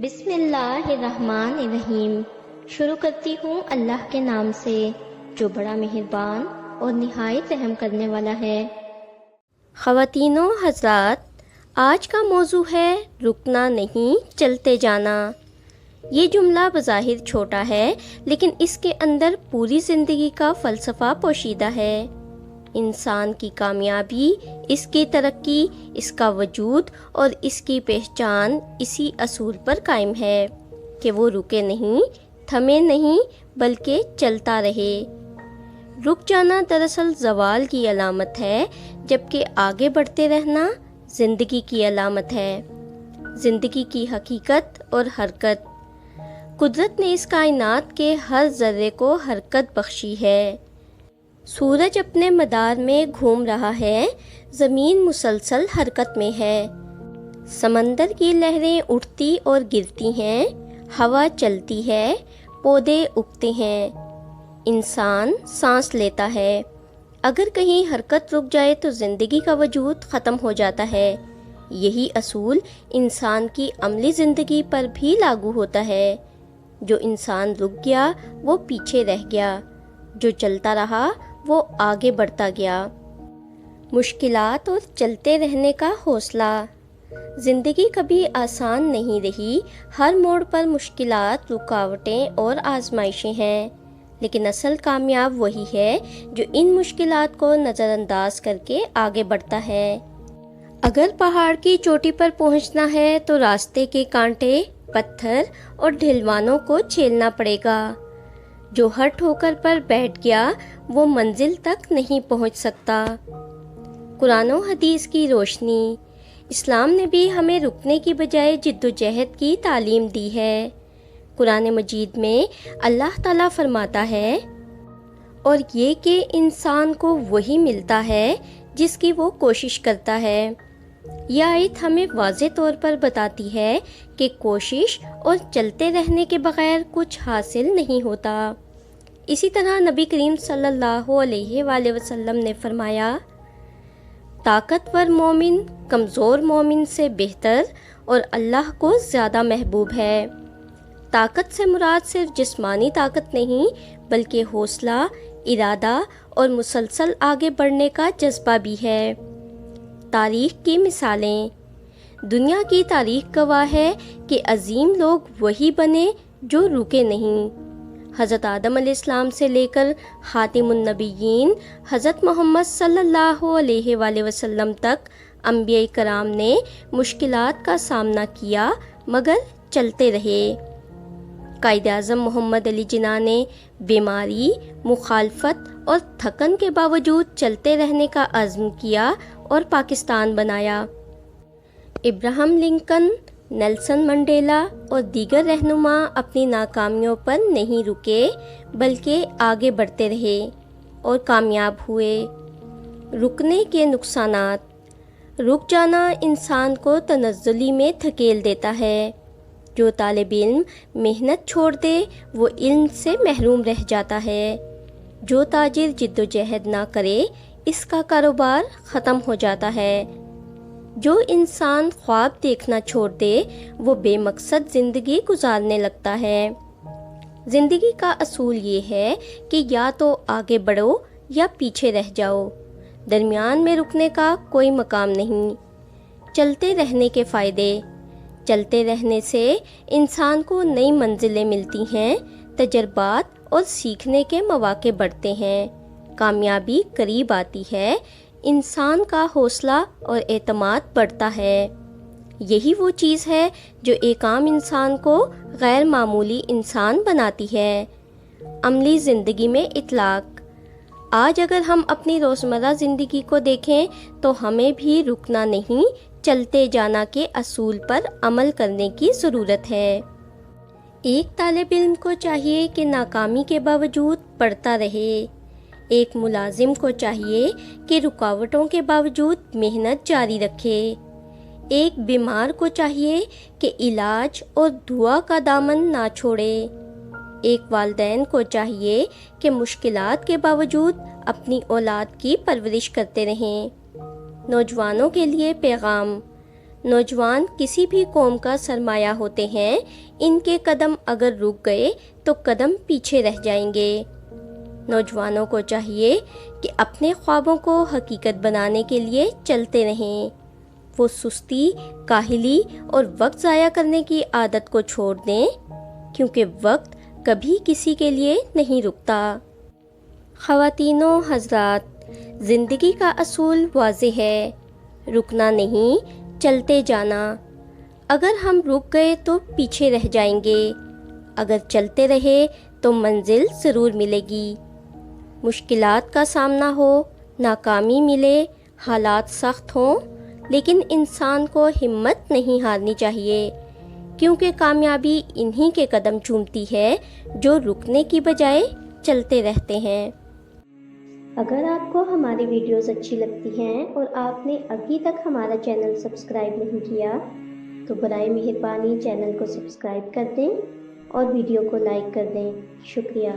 بسم اللہ الرحمن الرحیم۔ شروع کرتی ہوں اللہ کے نام سے جو بڑا مہربان اور نہایت رحم کرنے والا ہے۔ خواتین و حضرات، آج کا موضوع ہے رکنا نہیں چلتے جانا۔ یہ جملہ بظاہر چھوٹا ہے لیکن اس کے اندر پوری زندگی کا فلسفہ پوشیدہ ہے۔ انسان کی کامیابی، اس کی ترقی، اس کا وجود اور اس کی پہچان اسی اصول پر قائم ہے کہ وہ رکے نہیں، تھمے نہیں بلکہ چلتا رہے۔ رک جانا دراصل زوال کی علامت ہے، جبکہ آگے بڑھتے رہنا زندگی کی علامت ہے۔ زندگی کی حقیقت اور حرکت۔ قدرت نے اس کائنات کے ہر ذرے کو حرکت بخشی ہے۔ سورج اپنے مدار میں گھوم رہا ہے، زمین مسلسل حرکت میں ہے، سمندر کی لہریں اٹھتی اور گرتی ہیں، ہوا چلتی ہے، پودے اگتے ہیں، انسان سانس لیتا ہے۔ اگر کہیں حرکت رک جائے تو زندگی کا وجود ختم ہو جاتا ہے۔ یہی اصول انسان کی عملی زندگی پر بھی لاگو ہوتا ہے۔ جو انسان رک گیا وہ پیچھے رہ گیا، جو چلتا رہا وہ آگے بڑھتا گیا۔ مشکلات اور چلتے رہنے کا حوصلہ۔ زندگی کبھی آسان نہیں رہی، ہر موڑ پر مشکلات، رکاوٹیں اور آزمائشیں ہیں، لیکن اصل کامیاب وہی ہے جو ان مشکلات کو نظر انداز کر کے آگے بڑھتا ہے۔ اگر پہاڑ کی چوٹی پر پہنچنا ہے تو راستے کے کانٹے، پتھر اور ڈھلوانوں کو جھیلنا پڑے گا۔ جو ہر ٹھوکر پر بیٹھ گیا وہ منزل تک نہیں پہنچ سکتا۔ قرآن و حدیث کی روشنی۔ اسلام نے بھی ہمیں رکنے کی بجائے جد و جہد کی تعلیم دی ہے۔ قرآن مجید میں اللہ تعالیٰ فرماتا ہے، اور یہ کہ انسان کو وہی ملتا ہے جس کی وہ کوشش کرتا ہے۔ یہ آیت ہمیں واضح طور پر بتاتی ہے کہ کوشش اور چلتے رہنے کے بغیر کچھ حاصل نہیں ہوتا۔ اسی طرح نبی کریم صلی اللہ علیہ وآلہ وسلم نے فرمایا، طاقتور مومن کمزور مومن سے بہتر اور اللہ کو زیادہ محبوب ہے۔ طاقت سے مراد صرف جسمانی طاقت نہیں بلکہ حوصلہ، ارادہ اور مسلسل آگے بڑھنے کا جذبہ بھی ہے۔ تاریخ کی مثالیں۔ دنیا کی تاریخ گواہ ہے کہ عظیم لوگ وہی بنے جو رکے نہیں۔ حضرت آدم علیہ السلام سے لے کر خاتم النبیین حضرت محمد صلی اللہ علیہ وآلہ وسلم تک انبیاء کرام نے مشکلات کا سامنا کیا مگر چلتے رہے۔ قائد اعظم محمد علی جناح نے بیماری، مخالفت اور تھکن کے باوجود چلتے رہنے کا عزم کیا اور پاکستان بنایا۔ ابراہم لنکن، نیلسن منڈیلا اور دیگر رہنما اپنی ناکامیوں پر نہیں رکے بلکہ آگے بڑھتے رہے اور کامیاب ہوئے۔ رکنے کے نقصانات۔ رک جانا انسان کو تنزلی میں دھکیل دیتا ہے۔ جو طالب علم محنت چھوڑ دے وہ علم سے محروم رہ جاتا ہے۔ جو تاجر جد و جہد نہ کرے اس کا کاروبار ختم ہو جاتا ہے۔ جو انسان خواب دیکھنا چھوڑ دے وہ بے مقصد زندگی گزارنے لگتا ہے۔ زندگی کا اصول یہ ہے کہ یا تو آگے بڑھو یا پیچھے رہ جاؤ، درمیان میں رکنے کا کوئی مقام نہیں۔ چلتے رہنے کے فائدے۔ چلتے رہنے سے انسان کو نئی منزلیں ملتی ہیں، تجربات اور سیکھنے کے مواقع بڑھتے ہیں، کامیابی قریب آتی ہے، انسان کا حوصلہ اور اعتماد بڑھتا ہے۔ یہی وہ چیز ہے جو ایک عام انسان کو غیر معمولی انسان بناتی ہے۔ عملی زندگی میں اطلاق۔ آج اگر ہم اپنی روزمرہ زندگی کو دیکھیں تو ہمیں بھی رکنا نہیں، چلتے جانا کے اصول پر عمل کرنے کی ضرورت ہے۔ ایک طالب علم کو چاہیے کہ ناکامی کے باوجود پڑھتا رہے۔ ایک ملازم کو چاہیے کہ رکاوٹوں کے باوجود محنت جاری رکھے۔ ایک بیمار کو چاہیے کہ علاج اور دعا کا دامن نہ چھوڑے۔ ایک والدین کو چاہیے کہ مشکلات کے باوجود اپنی اولاد کی پرورش کرتے رہیں۔ نوجوانوں کے لیے پیغام۔ نوجوان کسی بھی قوم کا سرمایہ ہوتے ہیں، ان کے قدم اگر رک گئے تو قدم پیچھے رہ جائیں گے۔ نوجوانوں کو چاہیے کہ اپنے خوابوں کو حقیقت بنانے کے لیے چلتے رہیں۔ وہ سستی، کاہلی اور وقت ضائع کرنے کی عادت کو چھوڑ دیں، کیونکہ وقت کبھی کسی کے لیے نہیں رکتا۔ خواتین و حضرات، زندگی کا اصول واضح ہے، رکنا نہیں، چلتے جانا۔ اگر ہم رک گئے تو پیچھے رہ جائیں گے، اگر چلتے رہے تو منزل ضرور ملے گی۔ مشکلات کا سامنا ہو، ناکامی ملے، حالات سخت ہوں، لیکن انسان کو ہمت نہیں ہارنی چاہیے، کیونکہ کامیابی انہی کے قدم چومتی ہے جو رکنے کی بجائے چلتے رہتے ہیں۔ اگر آپ کو ہماری ویڈیوز اچھی لگتی ہیں اور آپ نے ابھی تک ہمارا چینل سبسکرائب نہیں کیا تو برائے مہربانی چینل کو سبسکرائب کر دیں اور ویڈیو کو لائک کر دیں۔ شکریہ۔